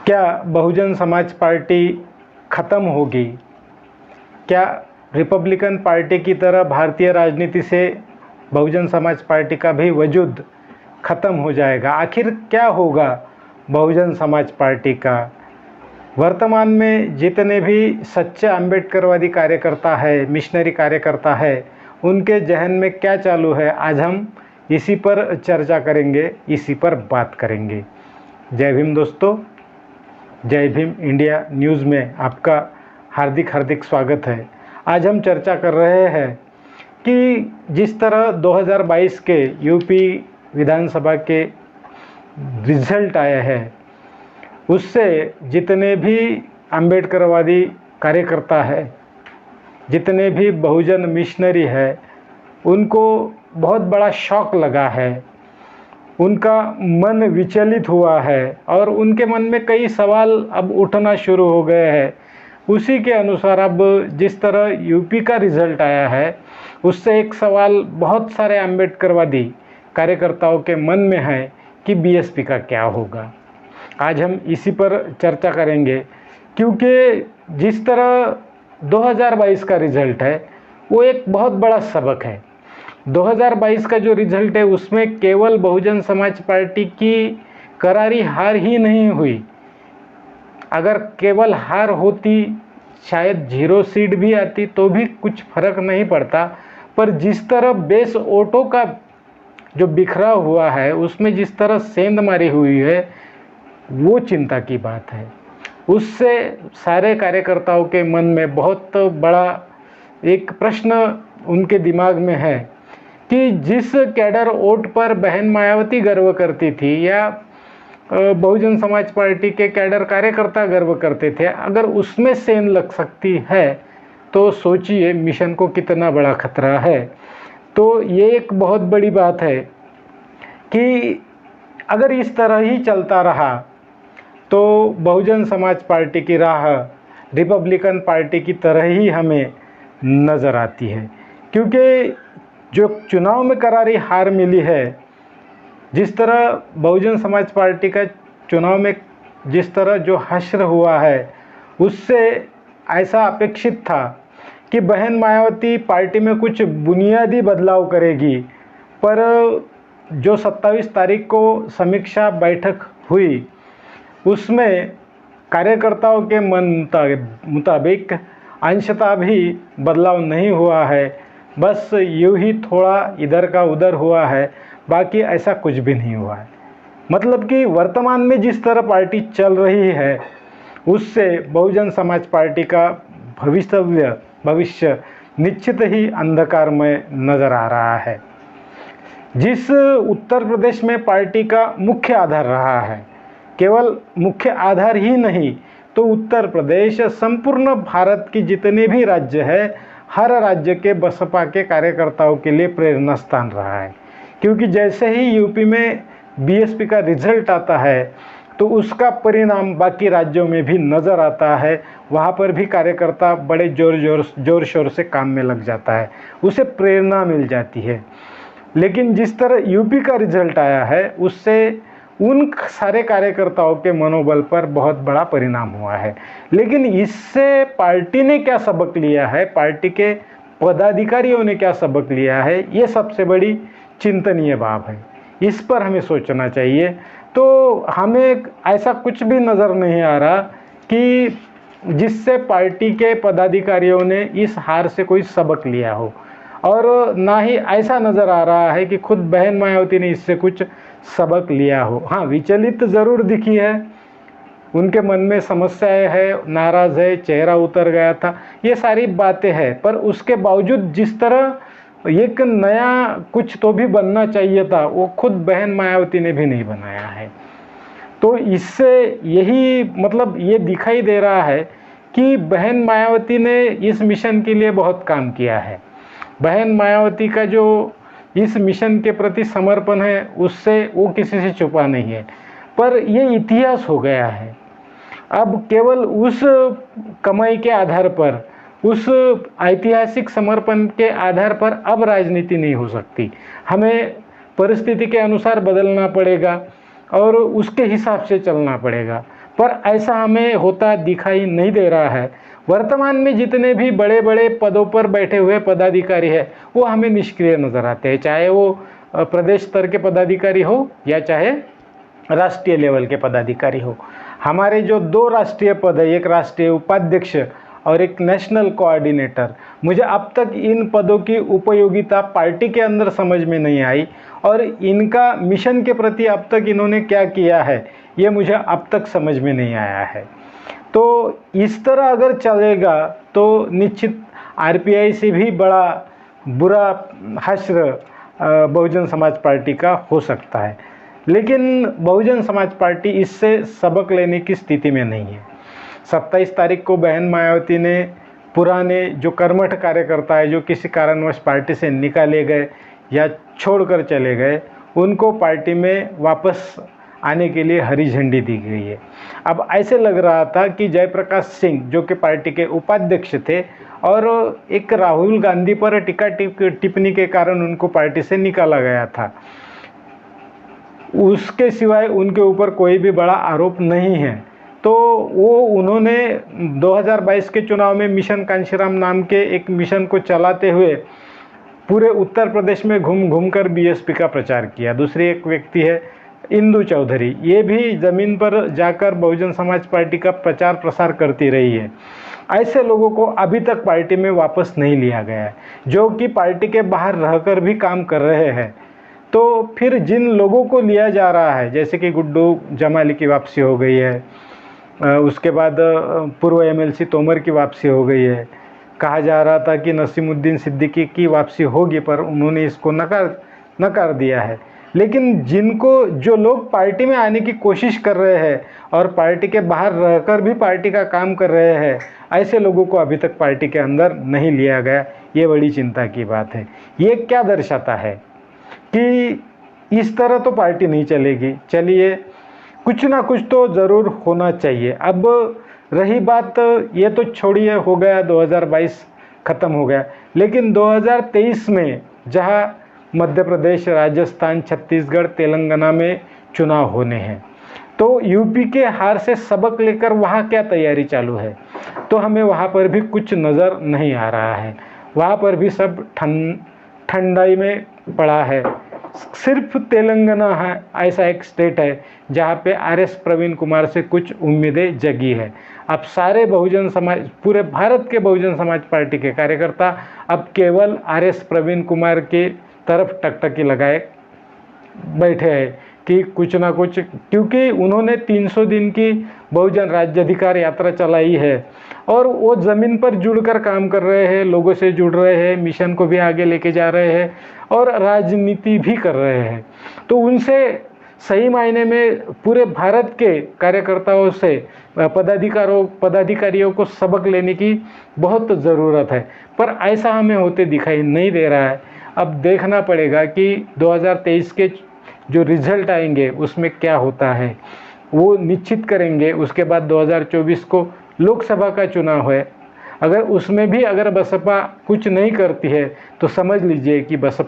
क्या बहुजन समाज पार्टी ख़त्म होगी? क्या रिपब्लिकन पार्टी की तरह भारतीय राजनीति से बहुजन समाज पार्टी का भी वजूद ख़त्म हो जाएगा? आखिर क्या होगा बहुजन समाज पार्टी का? वर्तमान में जितने भी सच्चे अम्बेडकरवादी कार्यकर्ता है, मिशनरी कार्यकर्ता है, उनके जहन में क्या चालू है, आज हम इसी पर चर्चा करेंगे, इसी पर बात करेंगे। जय भीम दोस्तों, जय भीम इंडिया न्यूज़ में आपका हार्दिक हार्दिक स्वागत है। आज हम चर्चा कर रहे हैं कि जिस तरह 2022 के यूपी विधानसभा के रिजल्ट आए हैं, उससे जितने भी अम्बेडकरवादी कार्यकर्ता है, जितने भी बहुजन मिशनरी है, उनको बहुत बड़ा शॉक लगा है, उनका मन विचलित हुआ है और उनके मन में कई सवाल अब उठना शुरू हो गए हैं। उसी के अनुसार अब जिस तरह यूपी का रिज़ल्ट आया है, उससे एक सवाल बहुत सारे अम्बेडकरवादी कार्यकर्ताओं के मन में है कि बीएसपी का क्या होगा। आज हम इसी पर चर्चा करेंगे, क्योंकि जिस तरह 2022 का रिज़ल्ट है वो एक बहुत बड़ा सबक है। 2022 का जो रिज़ल्ट है उसमें केवल बहुजन समाज पार्टी की करारी हार ही नहीं हुई। अगर केवल हार होती, शायद 0 सीट भी आती तो भी कुछ फर्क नहीं पड़ता, पर जिस तरह बेस वोटों का जो बिखरा हुआ है, उसमें जिस तरह सेंध मारी हुई है, वो चिंता की बात है। उससे सारे कार्यकर्ताओं के मन में बहुत बड़ा एक प्रश्न उनके दिमाग में है कि जिस कैडर वोट पर बहन मायावती गर्व करती थी या बहुजन समाज पार्टी के कैडर कार्यकर्ता गर्व करते थे, अगर उसमें सेंध लग सकती है तो सोचिए मिशन को कितना बड़ा खतरा है। तो ये एक बहुत बड़ी बात है कि अगर इस तरह ही चलता रहा तो बहुजन समाज पार्टी की राह रिपब्लिकन पार्टी की तरह ही हमें नज़र आती है। क्योंकि जो चुनाव में करारी हार मिली है, जिस तरह बहुजन समाज पार्टी का चुनाव में जिस तरह जो हश्र हुआ है, उससे ऐसा अपेक्षित था कि बहन मायावती पार्टी में कुछ बुनियादी बदलाव करेगी, पर जो 27 तारीख को समीक्षा बैठक हुई उसमें कार्यकर्ताओं के मन मुताबिक अंशतः भी बदलाव नहीं हुआ है। बस यूँ ही थोड़ा इधर का उधर हुआ है, बाकी ऐसा कुछ भी नहीं हुआ है। मतलब कि वर्तमान में जिस तरह पार्टी चल रही है, उससे बहुजन समाज पार्टी का भविष्य निश्चित ही अंधकारमय नज़र आ रहा है। जिस उत्तर प्रदेश में पार्टी का मुख्य आधार रहा है, केवल मुख्य आधार ही नहीं तो उत्तर प्रदेश संपूर्ण भारत की जितने भी राज्य है, हर राज्य के बसपा के कार्यकर्ताओं के लिए प्रेरणा स्थान रहा है। क्योंकि जैसे ही यूपी में बीएसपी का रिजल्ट आता है तो उसका परिणाम बाकी राज्यों में भी नज़र आता है। वहाँ पर भी कार्यकर्ता बड़े जोर शोर से काम में लग जाता है, उसे प्रेरणा मिल जाती है। लेकिन जिस तरह यूपी का रिजल्ट आया है, उससे उन सारे कार्यकर्ताओं के मनोबल पर बहुत बड़ा परिणाम हुआ है। लेकिन इससे पार्टी ने क्या सबक लिया है, पार्टी के पदाधिकारियों ने क्या सबक लिया है, ये सबसे बड़ी चिंतनीय बात है। इस पर हमें सोचना चाहिए। तो हमें ऐसा कुछ भी नज़र नहीं आ रहा कि जिससे पार्टी के पदाधिकारियों ने इस हार से कोई सबक लिया हो, और ना ही ऐसा नज़र आ रहा है कि खुद बहन मायावती ने इससे कुछ सबक लिया हो। हाँ, विचलित ज़रूर दिखी है, उनके मन में समस्याएं है, नाराज़ है, चेहरा उतर गया था, ये सारी बातें हैं। पर उसके बावजूद जिस तरह एक नया कुछ तो भी बनना चाहिए था, वो खुद बहन मायावती ने भी नहीं बनाया है। तो इससे यही मतलब ये दिखाई दे रहा है कि बहन मायावती ने इस मिशन के लिए बहुत काम किया है। बहन मायावती का जो इस मिशन के प्रति समर्पण है, उससे वो किसी से छुपा नहीं है। पर ये इतिहास हो गया है। अब केवल उस कमाई के आधार पर, उस ऐतिहासिक समर्पण के आधार पर अब राजनीति नहीं हो सकती। हमें परिस्थिति के अनुसार बदलना पड़ेगा और उसके हिसाब से चलना पड़ेगा। पर ऐसा हमें होता दिखाई नहीं दे रहा है। वर्तमान में जितने भी बड़े बड़े पदों पर बैठे हुए पदाधिकारी हैं वो हमें निष्क्रिय नज़र आते हैं, चाहे वो प्रदेश स्तर के पदाधिकारी हो या चाहे राष्ट्रीय लेवल के पदाधिकारी हो। हमारे जो 2 राष्ट्रीय पद है, एक राष्ट्रीय उपाध्यक्ष और एक नेशनल कोऑर्डिनेटर, मुझे अब तक इन पदों की उपयोगिता पार्टी के अंदर समझ में नहीं आई और इनका मिशन के प्रति अब तक इन्होंने क्या किया है ये मुझे अब तक समझ में नहीं आया है। तो इस तरह अगर चलेगा तो निश्चित आरपीआई से भी बड़ा बुरा हश्र बहुजन समाज पार्टी का हो सकता है, लेकिन बहुजन समाज पार्टी इससे सबक लेने की स्थिति में नहीं है। 27 तारीख को बहन मायावती ने पुराने जो कर्मठ कार्यकर्ता है जो किसी कारणवश पार्टी से निकाले गए या छोड़कर चले गए, उनको पार्टी में वापस आने के लिए हरी झंडी दी गई है। अब ऐसे लग रहा था कि जयप्रकाश सिंह जो कि पार्टी के उपाध्यक्ष थे और एक राहुल गांधी पर टीका टिप्पणी के कारण उनको पार्टी से निकाला गया था, उसके सिवाय उनके ऊपर कोई भी बड़ा आरोप नहीं है। तो वो उन्होंने 2022 के चुनाव में मिशन कांशीराम नाम के एक मिशन को चलाते हुए पूरे उत्तर प्रदेश में घूम घूम कर बीएसपी का प्रचार किया। दूसरी एक व्यक्ति है इंदु चौधरी, ये भी ज़मीन पर जाकर बहुजन समाज पार्टी का प्रचार प्रसार करती रही है। ऐसे लोगों को अभी तक पार्टी में वापस नहीं लिया गया है, जो कि पार्टी के बाहर रहकर भी काम कर रहे हैं। तो फिर जिन लोगों को लिया जा रहा है, जैसे कि गुड्डू जमाली की वापसी हो गई है, उसके बाद पूर्व एमएलसी तोमर की वापसी हो गई है, कहा जा रहा था कि नसीमुद्दीन सिद्दीकी की वापसी होगी पर उन्होंने इसको नकार दिया है। लेकिन जो लोग पार्टी में आने की कोशिश कर रहे हैं और पार्टी के बाहर रहकर भी पार्टी का काम कर रहे हैं, ऐसे लोगों को अभी तक पार्टी के अंदर नहीं लिया गया। ये बड़ी चिंता की बात है। ये क्या दर्शाता है कि इस तरह तो पार्टी नहीं चलेगी। चलिए, कुछ ना कुछ तो ज़रूर होना चाहिए। अब रही बात, ये तो छोड़िए, हो गया 2022 ख़त्म हो गया, लेकिन 2023 में जहाँ मध्य प्रदेश, राजस्थान, छत्तीसगढ़, तेलंगाना में चुनाव होने हैं, तो यूपी के हार से सबक लेकर वहाँ क्या तैयारी चालू है, तो हमें वहाँ पर भी कुछ नज़र नहीं आ रहा है। वहाँ पर भी सब ठंडाई में पड़ा है। सिर्फ तेलंगाना है ऐसा एक स्टेट है जहाँ पे आरएस प्रवीण कुमार से कुछ उम्मीदें जगी है। अब सारे बहुजन समाज, पूरे भारत के बहुजन समाज पार्टी के कार्यकर्ता अब केवल आरएस प्रवीण कुमार के तरफ टकटकी लगाए बैठे हैं कि कुछ ना कुछ, क्योंकि उन्होंने 300 दिन की बहुजन राज्याधिकार यात्रा चलाई है और वो ज़मीन पर जुड़कर काम कर रहे हैं, लोगों से जुड़ रहे हैं, मिशन को भी आगे लेके जा रहे हैं और राजनीति भी कर रहे हैं। तो उनसे सही मायने में पूरे भारत के कार्यकर्ताओं से पदाधिकारियों को सबक लेने की बहुत ज़रूरत है, पर ऐसा हमें होते दिखाई नहीं दे रहा है। अब देखना पड़ेगा कि 2023 के जो रिजल्ट आएंगे उसमें क्या होता है, वो निश्चित करेंगे। उसके बाद 2024 को लोकसभा का चुनाव है। अगर उसमें भी अगर बसपा कुछ नहीं करती है तो समझ लीजिए कि बसपा